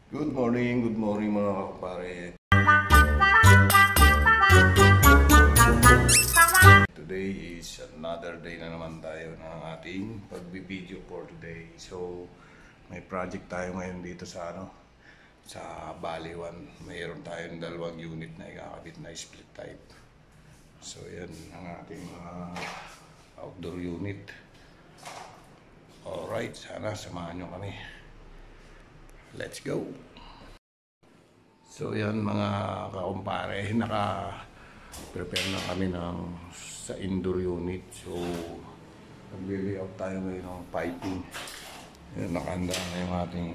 Good morning mga kapare. Today is another day na naman tayo ng ating pagbibideo for today. So, may project tayo ngayon dito sa sa Baliwan. Mayroon tayong dalawang unit na ikakabit na split type. So, yan ang ating outdoor unit. Alright, sana samahan nyo kami. Let's go! So yan mga kakumpare, naka-prepare na kami sa indoor unit. So nag-layout tayo ngayon ng piping. Yan, nakahanda na yung ating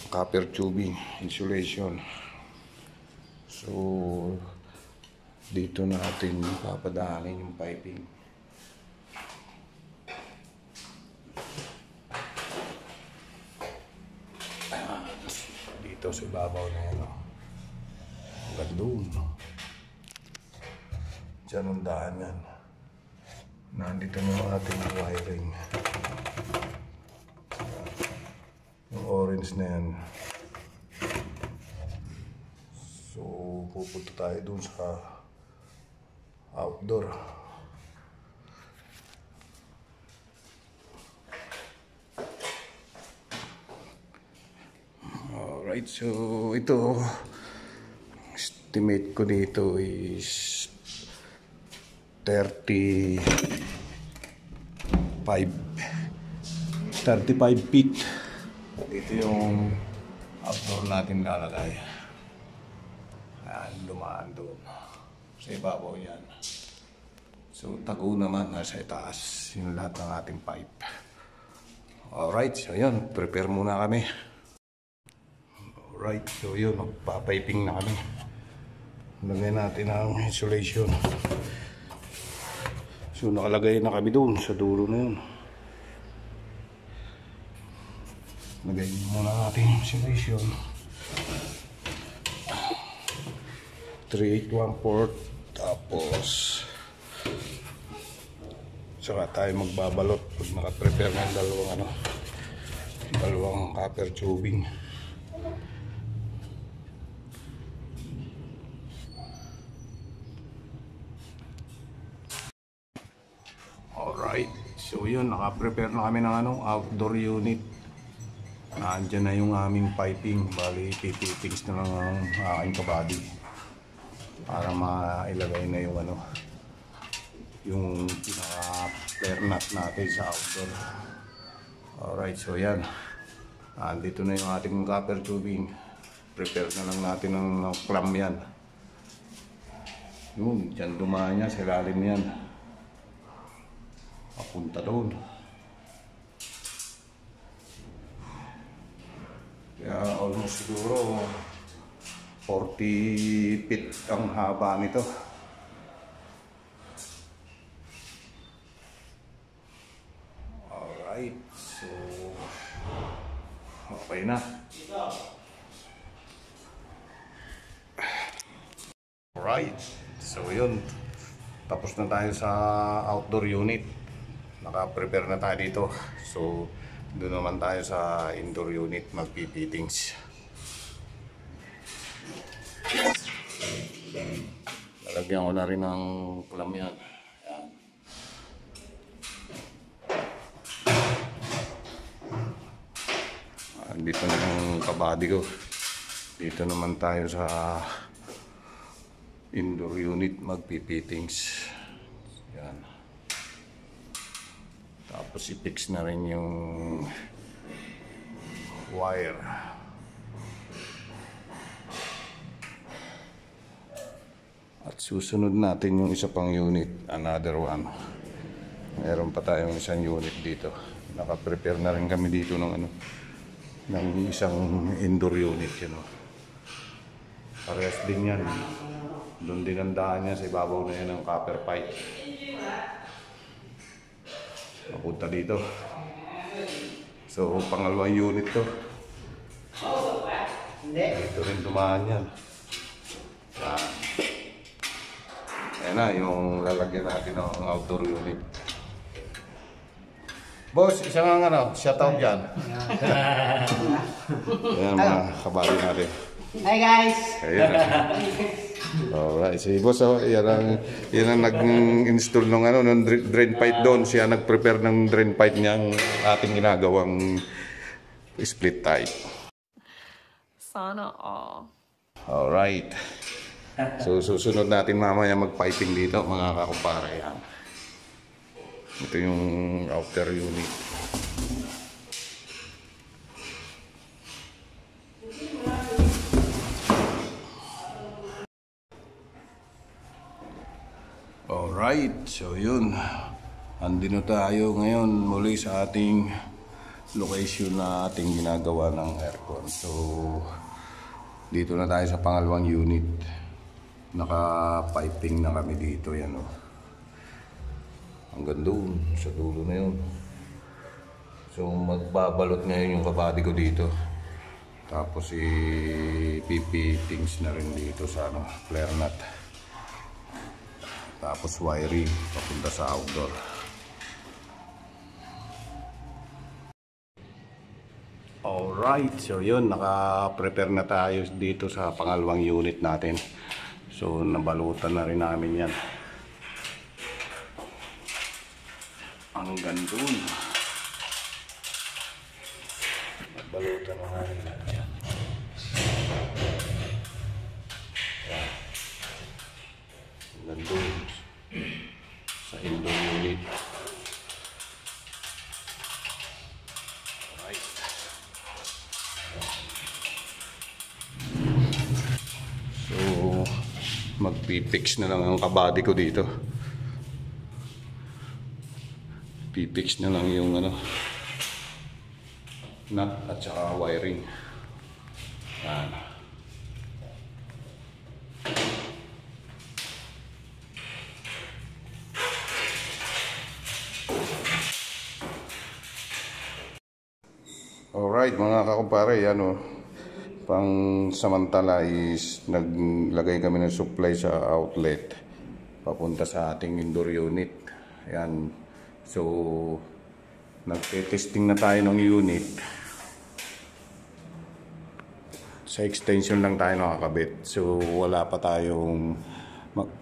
copper tubing insulation. So dito natin papadaanin yung piping. Dito sa ibabaw na yan, hanggang doon. Diyan ang daan yan. Nandito na yung ating wiring. Yung orange na yan. So pupunta tayo doon sa outdoor. Alright, so ito estimate ko dito is 35 feet. Dito yung outdoor natin lalagay. Ayan, dumaan doon sa ibabaw yan. So tago naman nasa itaas yung lahat ng ating pipe. Alright, so yun, prepare muna kami. Alright, so yun, magpapiping na kami. Lagay natin ang insulation. So nakalagay na kami doon sa dulo na yun. Lagay muna natin yung insulation. 3/8/1/4. Tapos saka tayo magbabalot pag naka-prepare ng dalawang copper tubing. Alright, so yun, naka-prepare na kami ng outdoor unit. Nandiyan na yung aming piping. Bali, pipittings na lang ang aking kabady para mailagay na yung pinaka-flare nut natin sa outdoor. Alright, so yan, andito na yung ating copper tubing. Prepare na lang natin ng clamp yan. Yun, dyan dumaan niya, sa ilalim yan, papunta doon. Kaya almost siguro 40 feet ang haba nito. Alright, so okay na. Alright, so yun, tapos na tayo sa outdoor unit. Naka-prepare na tayo dito. So doon naman tayo sa indoor unit, magpipittings. Lalagyan ko na rin ng clamp yan. Dito na yung kabady ko. Dito naman tayo sa indoor unit, magpipittings. Yan. Tapos i-fix na rin yung wire. At susunod natin yung isa pang unit, another one. Meron pa tayong isang unit dito. Naka-prepare na rin kami dito ng isang indoor unit. Parehas din yan. Doon din ang daan niya, sa ibabaw na yan ng copper pipe. Papunta dito. So pangalawang unit to. Dito rin dumaan yan. Ayan na yung lalagyan natin ng outdoor unit. Boss, isang shoutout dyan. Ayan mga kabali natin. Hi guys! Ayan. Alright, si boss, yan ang nag-install ng drain pipe doon. Siya nag-prepare ng drain pipe niyang ating ginagawang split type. Sana all. Alright. So susunod natin mamaya mag-piping dito mga kakumpare. Yan. Ito yung outer unit. Alright, so yun. Andito tayo ngayon muli sa ating location na ating ginagawa ng aircon. So dito na tayo sa pangalawang unit. Naka-piping na kami dito, yan o. Hanggang doon, sa dulo na yun. So magbabalot ngayon yung kabady ko dito. Tapos i-fittings na rin dito sa flare nut. Tapos wiring papunta sa outdoor. Alright, so yun, naka-prepare na tayo dito sa pangalawang unit natin. So nabalutan na rin namin yan. Hanggang doon. Nabalutan na namin yan. Hanggang doon sa indoor unit. Alright. So magpipix na lang ang kabady ko dito. Pipix na lang yung nut at saka wiring. Yan. Alright mga kakumpare, yan o. Pang samantala is naglagay kami ng supply sa outlet papunta sa ating indoor unit. Ayan. So nagte-testing na tayo ng unit. Sa extension lang tayo nakakabit. So wala pa tayong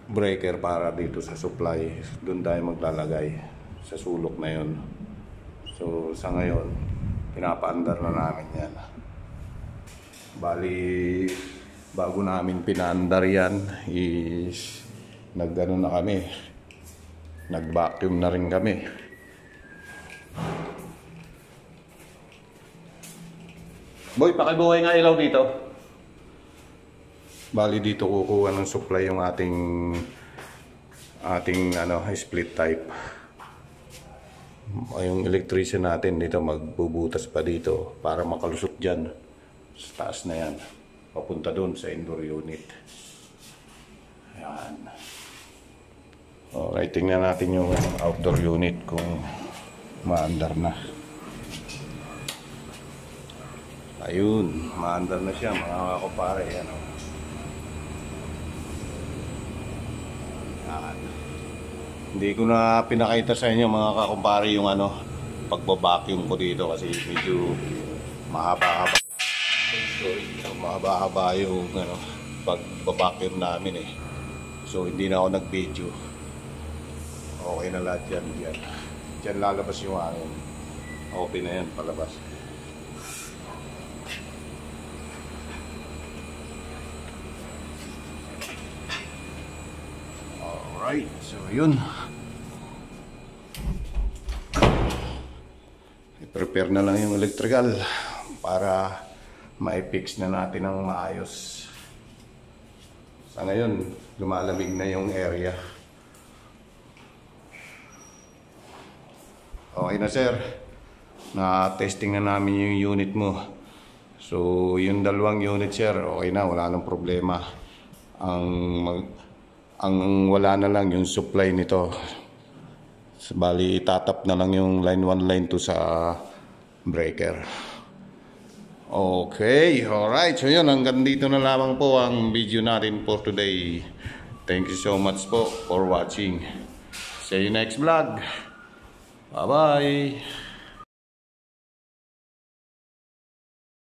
breaker para dito sa supply. Doon tayo maglalagay sa sulok na yun. So sa ngayon pinapaandar na namin yan. Bali bago namin pinaandar yan is nagano na kami, nag-vacuum na rin kami. Boy, pakibuhay nga ilaw dito. Bali dito kukuha ng supply yung ating split type. Yung electrician natin dito magbubutas pa dito para makalusot dyan sa taas na yan papunta doon sa indoor unit. Ayan. Alright, tingnan natin yung outdoor unit kung maandar na. Ayun, maandar na siya mga kapare. Ayan. Hindi ko na pinakita sa inyo mga kakumpare yung pagbabacuum ko dito kasi medyo mahaba-haba. Sorry, mahaba-haba yung pagbabacuum namin eh. So hindi na ako nag-video. Okay na lahat yan. Diyan lalabas yung hangin. Open na yan palabas. Alright, so yun. I-prepare na lang yung electrical para ma-fix na natin ng maayos. Sa ngayon, lumalamig na yung area. Okay na sir. Na-testing na namin yung unit mo. So, yung dalawang unit sir, okay na, wala nang problema. Ang wala na lang yung supply nito. Bali, itatap na lang yung line 1, line 2 sa breaker. Okay, alright. So yun, hanggang dito na lamang po ang video natin for today. Thank you so much po for watching. See you next vlog. Bye-bye.